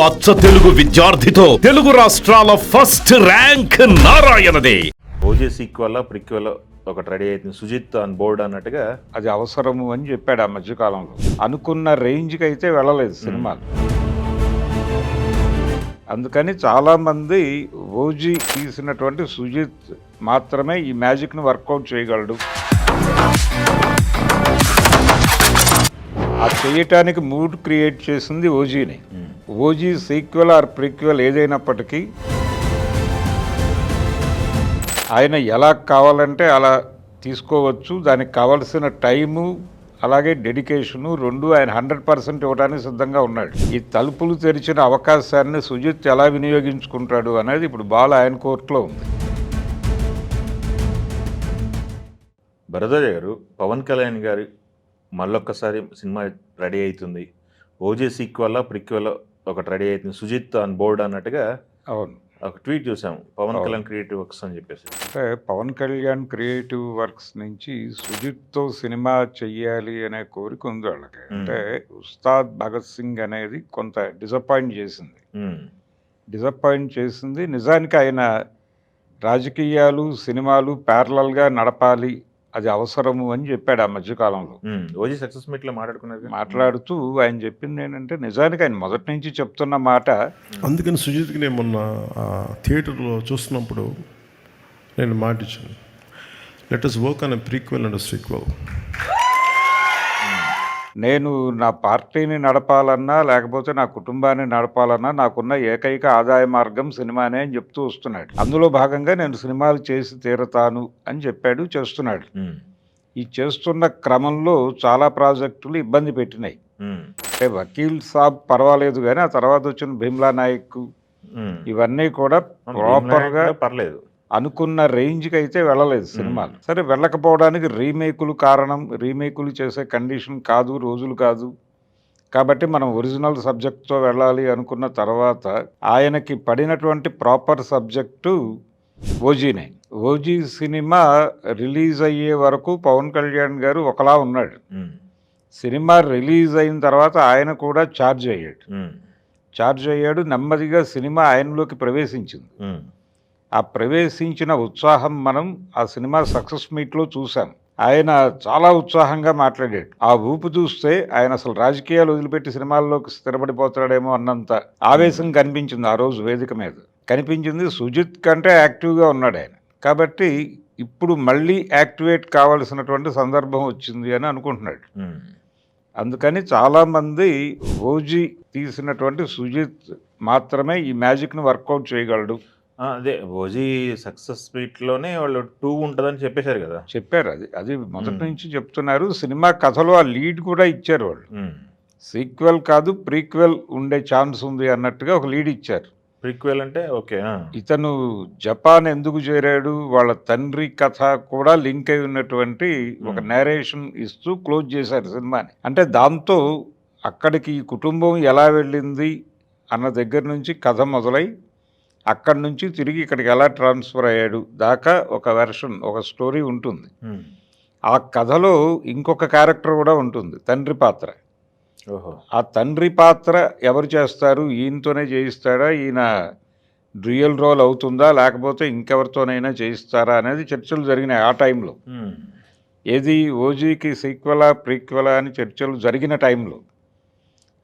అచ్చ తెలుగు విద్యార్థితో తెలుగు రాష్ట్రాల first rank నారాయణదే. OG sequel ప్రిక్వెల్ ఒకటి రెడీ అవుతుంది, సుజిత్ ఆన్ బోర్డ్ అన్నట్టుగా. అది అవసరము అని చెప్పాడు ఆ మధ్యకాలంలో. అనుకున్న రేంజ్కి అయితే వెళ్ళలేదు సినిమాలు. అందుకని చాలామంది ఓజీ తీసినటువంటి సుజిత్ మాత్రమే ఈ మ్యాజిక్ని వర్కౌట్ చేయగలడు. ఆ చేయటానికి మూడ్ క్రియేట్ చేసింది ఓజీని. ఓజీ సీక్వెల్ ఆర్ ప్రిక్వెల్ ఏదైనప్పటికీ ఆయన ఎలా కావాలంటే అలా తీసుకోవచ్చు. దానికి కావలసిన టైము అలాగే డెడికేషను రెండు ఆయన 100% ఇవ్వడానికి సిద్ధంగా ఉన్నాడు. ఈ తలుపులు తెరిచిన అవకాశాన్ని సుజిత్ ఎలా వినియోగించుకుంటాడు అనేది ఇప్పుడు బాల్ ఆయన కోర్టులో ఉంది. భరద్వాజ గారు, పవన్ కళ్యాణ్ గారు మళ్ళొక్కసారి సినిమా రెడీ అవుతుంది, ఓజీ సీక్వెల్ ప్రిక్వెల్ ఒకటి రెడీ అవుతుంది, సుజిత్ ఆన్ బోర్డ్ అన్నట్టుగా అవును, ఒక ట్వీట్ చూసాము. పవన్ కళ్యాణ్ క్రియేటివ్ వర్క్స్ అని చెప్పేసి. అంటే పవన్ కళ్యాణ్ క్రియేటివ్ వర్క్స్ నుంచి సుజిత్తో సినిమా చెయ్యాలి అనే కోరిక ఉంది వాళ్ళకి. అంటే ఉస్తాద్ భగత్ సింగ్ అనేది కొంత డిసప్పాయింట్ చేసింది. నిజానికి ఆయన రాజకీయాలు సినిమాలు ప్యారలల్గా నడపాలి, అది అవసరము అని చెప్పాడు ఆ మధ్యకాలంలో. ఓజీ సక్సెస్ మీట్లో మాట్లాడుతూ ఆయన చెప్పింది ఏంటంటే, నిజానికి ఆయన మొదటి నుంచి చెప్తున్న మాట. అందుకని సుజిత్కి నేను మొన్న థియేటర్లో చూస్తున్నప్పుడు నేను మాట ఇచ్చాను, let us work on a prequel and sequel. నేను నా పార్టీని నడపాలన్నా లేకపోతే నా కుటుంబాన్ని నడపాలన్నా నాకున్న ఏకైక ఆదాయ మార్గం సినిమానే అని చెప్తూ వస్తున్నాడు. అందులో భాగంగా నేను సినిమాలు చేసి తీరతాను అని చెప్పాడు, చేస్తున్నాడు. ఈ చేస్తున్న క్రమంలో చాలా ప్రాజెక్టులు ఇబ్బంది పెట్టినాయి. అంటే వకీల్ సాబ్ పర్వాలేదు, కానీ ఆ తర్వాత వచ్చిన భీమ్లా నాయక్ ఇవన్నీ కూడా ప్రాపర్గా పర్లేదు, అనుకున్న రేంజ్కి అయితే వెళ్ళలేదు సినిమాలు. సరే, వెళ్ళకపోవడానికి రీమేకులు కారణం. రీమేకులు చేసే కండిషన్ కాదు, రోజులు కాదు. కాబట్టి మనం ఒరిజినల్ సబ్జెక్ట్తో వెళ్ళాలి అనుకున్న తర్వాత ఆయనకి పడినటువంటి ప్రాపర్ సబ్జెక్టు ఓజీనే. ఓజీ సినిమా రిలీజ్ అయ్యే వరకు పవన్ కళ్యాణ్ గారు ఒకలా ఉన్నాడు. సినిమా రిలీజ్ అయిన తర్వాత ఆయన కూడా ఛార్జ్ అయ్యాడు. నెమ్మదిగా సినిమా ఆయనలోకి ప్రవేశించింది. ఆ ప్రవేశించిన ఉత్సాహం మనం ఆ సినిమా సక్సెస్ మీట్లో చూసాం. ఆయన చాలా ఉత్సాహంగా మాట్లాడాడు. ఆ ఊపు చూస్తే ఆయన అసలు రాజకీయాలు వదిలిపెట్టి సినిమాల్లోకి స్థిరపడిపోతాడేమో అన్నంత ఆవేశం కనిపించింది ఆ రోజు వేదిక మీద. కనిపించింది. సుజిత్ కంటే యాక్టివ్గా ఉన్నాడు ఆయన. కాబట్టి ఇప్పుడు మళ్ళీ యాక్టివేట్ కావాల్సినటువంటి సందర్భం వచ్చింది అని అనుకుంటున్నాడు. అందుకని చాలామంది ఓజీ తీసినటువంటి సుజిత్ మాత్రమే ఈ మ్యాజిక్ని వర్కౌట్ చేయగలడు. అదే ఓజీ సక్సెస్ మీట్లోనే వాళ్ళు 2 ఉంటుందని చెప్పేశారు కదా. చెప్పారు. అది మొదటి నుంచి చెప్తున్నారు. సినిమా కథలో ఆ లీడ్ కూడా ఇచ్చారు వాళ్ళు. సీక్వెల్ కాదు, ప్రీక్వెల్ ఉండే ఛాన్స్ ఉంది అన్నట్టుగా ఒక లీడ్ ఇచ్చారు. ప్రీక్వెల్ అంటే ఓకే, ఇతను జపాన్ ఎందుకు చేరాడు, వాళ్ళ తండ్రి కథ కూడా లింక్ అయి ఉన్నటువంటి ఒక నేరేషన్ ఇస్తూ క్లోజ్ చేశారు సినిమాని. అంటే దాంతో అక్కడికి ఈ కుటుంబం ఎలా వెళ్ళింది అన్న దగ్గర నుంచి కథ మొదలై అక్కడి నుంచి తిరిగి ఇక్కడికి ఎలా ట్రాన్స్ఫర్ అయ్యాడు దాకా ఒక వెర్షన్, ఒక స్టోరీ ఉంటుంది. ఆ కథలో ఇంకొక క్యారెక్టర్ కూడా ఉంటుంది, తండ్రి పాత్ర. ఆ తండ్రి పాత్ర ఎవరు చేస్తారు, ఈయనతోనే చేయిస్తాడా, ఈయన డ్యూయల్ రోల్ అవుతుందా లేకపోతే ఇంకెవరితోనైనా చేయిస్తారా అనేది చర్చలు జరిగినాయి ఆ టైంలో. ఏది ఓజీకి సీక్వెలా ప్రీక్వెలా అని చర్చలు జరిగిన టైంలో.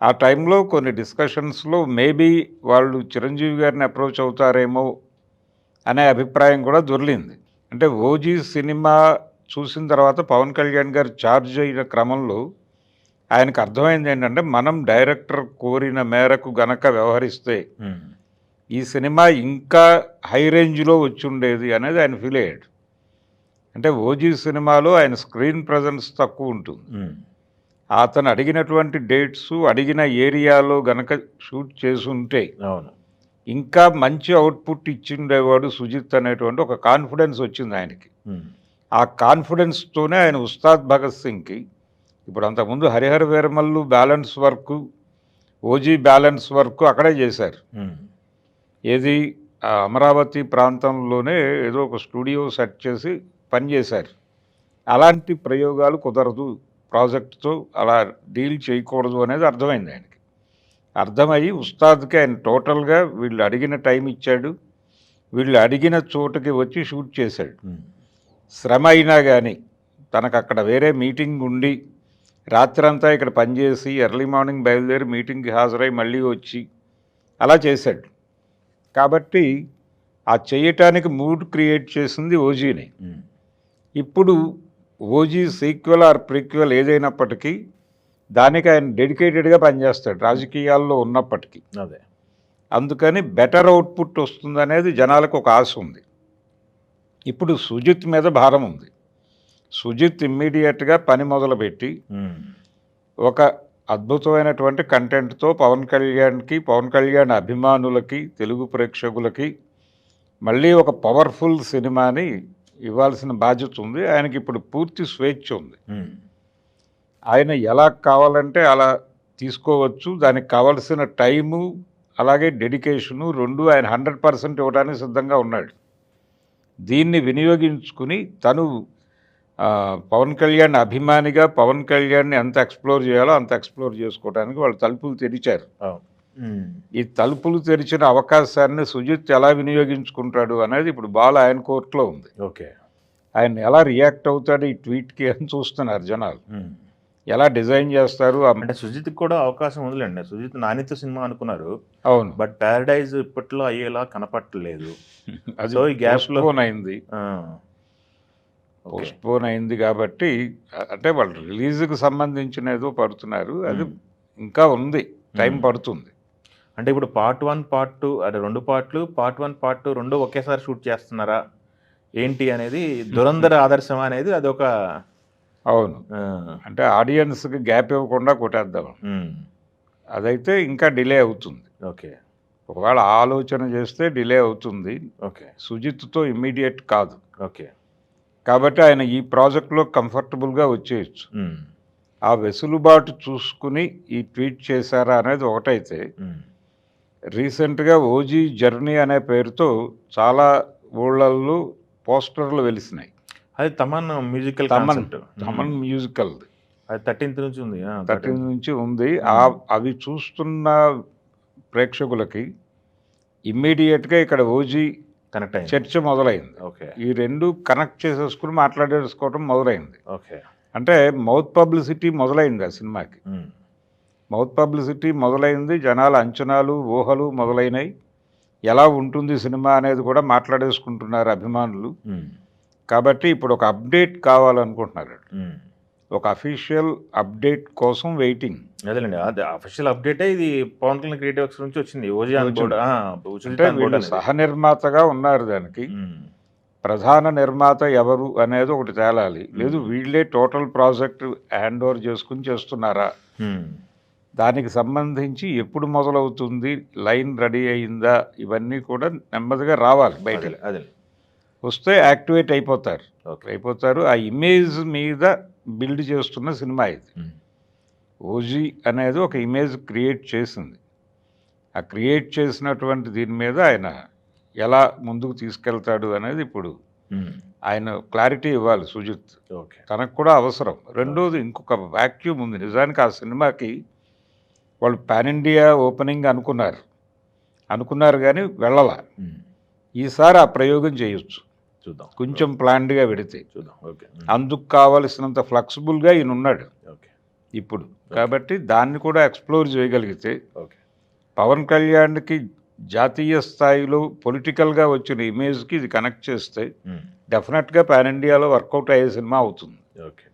ఆ టైంలో కొన్ని డిస్కషన్స్లో మేబీ వాళ్ళు చిరంజీవి గారిని అప్రోచ్ అవుతారేమో అనే అభిప్రాయం కూడా దొర్లింది. అంటే ఓజీ సినిమా చూసిన తర్వాత పవన్ కళ్యాణ్ గారు ఛార్జ్ అయిన క్రమంలో ఆయనకు అర్థమైంది ఏంటంటే, మనం డైరెక్టర్ కోరిన మేరకు గనక వ్యవహరిస్తే ఈ సినిమా ఇంకా హై రేంజ్లో వచ్చి ఉండేది అనేది ఆయన ఫీల్ అయ్యాడు. అంటే ఓజీ సినిమాలో ఆయన స్క్రీన్ ప్రజెన్స్ తక్కువ ఉంటుంది. అతను అడిగినటువంటి డేట్స్, అడిగిన ఏరియాలో గనక షూట్ చేసి ఉంటే ఇంకా మంచి అవుట్పుట్ ఇచ్చిండేవాడు సుజిత్ అనేటువంటి ఒక కాన్ఫిడెన్స్ వచ్చింది ఆయనకి. ఆ కాన్ఫిడెన్స్తోనే ఆయన ఉస్తాద్ భగత్ సింగ్కి, ఇప్పుడు అంతకుముందు Harihara Veeramallu balance work, OG balance work అక్కడే చేశారు. ఏది అమరావతి ప్రాంతంలోనే ఏదో ఒక స్టూడియో సెట్ చేసి పనిచేశారు. అలాంటి ప్రయోగాలు కుదరదు, ప్రాజెక్ట్తో అలా డీల్ చేయకూడదు అనేది అర్థమైంది ఆయనకి. అర్థమయ్యి ఉస్తాద్కి ఆయన టోటల్గా వీళ్ళు అడిగిన టైం ఇచ్చాడు, వీళ్ళు అడిగిన చోటుకి వచ్చి షూట్ చేశాడు. శ్రమ అయినా కానీ తనకు అక్కడ వేరే మీటింగ్ ఉండి రాత్రంతా ఇక్కడ పనిచేసి ఎర్లీ మార్నింగ్ బయలుదేరి మీటింగ్కి హాజరై మళ్ళీ వచ్చి అలా చేశాడు. కాబట్టి ఆ చేయటానికి మూడ్ క్రియేట్ చేసింది ఓజీని. ఇప్పుడు ఓజీ సీక్వెల్ ఆర్ ప్రీక్వెల్ ఏదైనప్పటికీ దానికి ఆయన డెడికేటెడ్గా పనిచేస్తాడు రాజకీయాల్లో ఉన్నప్పటికీ. అదే అందుకని బెటర్ అవుట్పుట్ వస్తుందనేది జనాలకు ఒక ఆశ ఉంది. ఇప్పుడు సుజిత్ మీద భారం ఉంది. సుజిత్ ఇమ్మీడియట్గా పని మొదలుపెట్టి ఒక అద్భుతమైనటువంటి కంటెంట్తో పవన్ కళ్యాణ్ అభిమానులకి, తెలుగు ప్రేక్షకులకి మళ్ళీ ఒక పవర్ఫుల్ సినిమాని ఇవ్వాల్సిన బాధ్యత ఉంది. ఆయనకి ఇప్పుడు పూర్తి స్వేచ్ఛ ఉంది. ఆయన ఎలా కావాలంటే అలా తీసుకోవచ్చు. దానికి కావలసిన టైము అలాగే డెడికేషను రెండు ఆయన 100% ఇవ్వడానికి సిద్ధంగా ఉన్నాడు. దీన్ని వినియోగించుకుని తను పవన్ కళ్యాణ్ అభిమానిగా పవన్ కళ్యాణ్ని ఎంత ఎక్స్ప్లోర్ చేయాలో అంత ఎక్స్ప్లోర్ చేసుకోవడానికి వాళ్ళు తలుపులు తెరిచారు. ఈ తలుపులు తెరిచిన అవకాశాన్ని సుజిత్ ఎలా వినియోగించుకుంటాడు అనేది ఇప్పుడు బాల్ ఆయన కోర్టులో ఉంది. ఓకే, ఆయన ఎలా రియాక్ట్ అవుతాడు ఈ ట్వీట్కి అని చూస్తున్నారు జనాలు. ఎలా డిజైన్ చేస్తారు అంటే సుజిత్కి కూడా అవకాశం వదిలేండి. సుజిత్ నానితో సినిమా అనుకున్నారు, అవును, బట్ ప్యారడైజ్ ఇప్పట్లో అయ్యేలా కనపట్టలేదు. అది సో ఈ గ్యాప్లో పోస్ట్పోన్ అయింది కాబట్టి అంటే వాళ్ళు రిలీజ్కి సంబంధించిన ఏదో పడుతున్నారు. అది ఇంకా ఉంది, టైం పడుతుంది. అంటే ఇప్పుడు పార్ట్ 1 పార్ట్ 2 అంటే 2 పార్ట్లు, పార్ట్ 1 పార్ట్ 2 రెండు ఒకేసారి షూట్ చేస్తున్నారా ఏంటి అనేది దురంధర ఆదర్శం అనేది అదొక అవును, అంటే ఆడియన్స్కి గ్యాప్ ఇవ్వకుండా కొట్టేద్దాం. అదైతే ఇంకా డిలే అవుతుంది. ఓకే, ఒకవేళ ఆలోచన చేస్తే డిలే అవుతుంది. ఓకే, సుజిత్తో ఇమ్మీడియట్ కాదు. ఓకే, కాబట్టి ఆయన ఈ ప్రాజెక్ట్లో కంఫర్టబుల్గా వచ్చేయచ్చు. ఆ వెసులుబాటు చూసుకుని ఈ ట్వీట్ చేశారా అనేది ఒకటైతే, రీసెంట్గా ఓజీ జర్నీ అనే పేరుతో చాలా ఊళ్ళల్లో పోస్టర్లు వెలిసినాయి. అది తమన్ మ్యూజికల్ తమన్ మ్యూజికల్ అది 13th నుంచి ఉంది. 13 నుంచి ఉంది. అవి చూస్తున్న ప్రేక్షకులకి ఇమ్మీడియట్గా ఇక్కడ ఓజీ కనెక్ట్ అయింది, చర్చ మొదలైంది. ఓకే, ఈ రెండు కనెక్ట్ చేసేసుకుని మాట్లాడేసుకోవడం మొదలైంది. ఓకే, అంటే మౌత్ పబ్లిసిటీ మొదలైంది ఆ సినిమాకి. మౌత్ పబ్లిసిటీ మొదలైంది, జనాల అంచనాలు ఊహలు మొదలైనవి. ఎలా ఉంటుంది సినిమా అనేది కూడా మాట్లాడేసుకుంటున్నారు అభిమానులు. కాబట్టి ఇప్పుడు ఒక అప్డేట్ కావాలనుకుంటున్నారు. ఒక అఫీషియల్ అప్డేట్ కోసం వెయిటింగ్. అదేలేండి, అదే అఫీషియల్ అప్డేటే ఇది పవన్ కళ్యాణ్ క్రియేటివ్ వర్క్స్ నుంచి వచ్చింది. ఓజీ ఆన్ బోర్డ్, అంటే వీళ్ళు సహనిర్మాతగా ఉన్నారు. దానికి ప్రధాన నిర్మాత ఎవరు అనేది ఒకటి తేలాలి. లేదు వీళ్ళే టోటల్ ప్రాజెక్ట్ హ్యాండ్ ఓవర్ చేసుకుని చేస్తున్నారా, దానికి సంబంధించి ఎప్పుడు మొదలవుతుంది, లైన్ రెడీ అయిందా, ఇవన్నీ కూడా నెమ్మదిగా రావాలి బయట. అదే వస్తే యాక్టివేట్ అయిపోతారు. ఆ ఇమేజ్ మీద బిల్డ్ చేస్తున్న సినిమా ఇది. ఓజీ అనేది ఒక ఇమేజ్ క్రియేట్ చేసింది. ఆ క్రియేట్ చేసినటువంటి దీని మీద ఆయన ఎలా ముందుకు తీసుకెళ్తాడు అనేది ఇప్పుడు ఆయన క్లారిటీ ఇవ్వాలి సుజిత్. ఓకే, తనకు కూడా అవసరం. రెండోది ఇంకొక వాక్యూమ్ ఉంది. నిజానికి ఆ సినిమాకి వాళ్ళు పాన్ ఇండియా ఓపెనింగ్ అనుకున్నారు కానీ వెళ్ళాల. ఈసారి ఆ ప్రయోగం చేయొచ్చు, చూద్దాం, కొంచెం ప్లాన్డ్గా పెడితే చూద్దాం. ఓకే, అందుకు కావలసినంత ఫ్లెక్సిబుల్గా ఈయన ఉన్నాడు ఓకే ఇప్పుడు. కాబట్టి దాన్ని కూడా ఎక్స్ప్లోర్ చేయగలిగితే ఓకే, పవన్ కళ్యాణ్కి జాతీయ స్థాయిలో పొలిటికల్గా వచ్చిన ఇమేజ్కి ఇది కనెక్ట్ చేస్తే డెఫినెట్గా పాన్ ఇండియాలో వర్కౌట్ అయ్యే సినిమా అవుతుంది. ఓకే.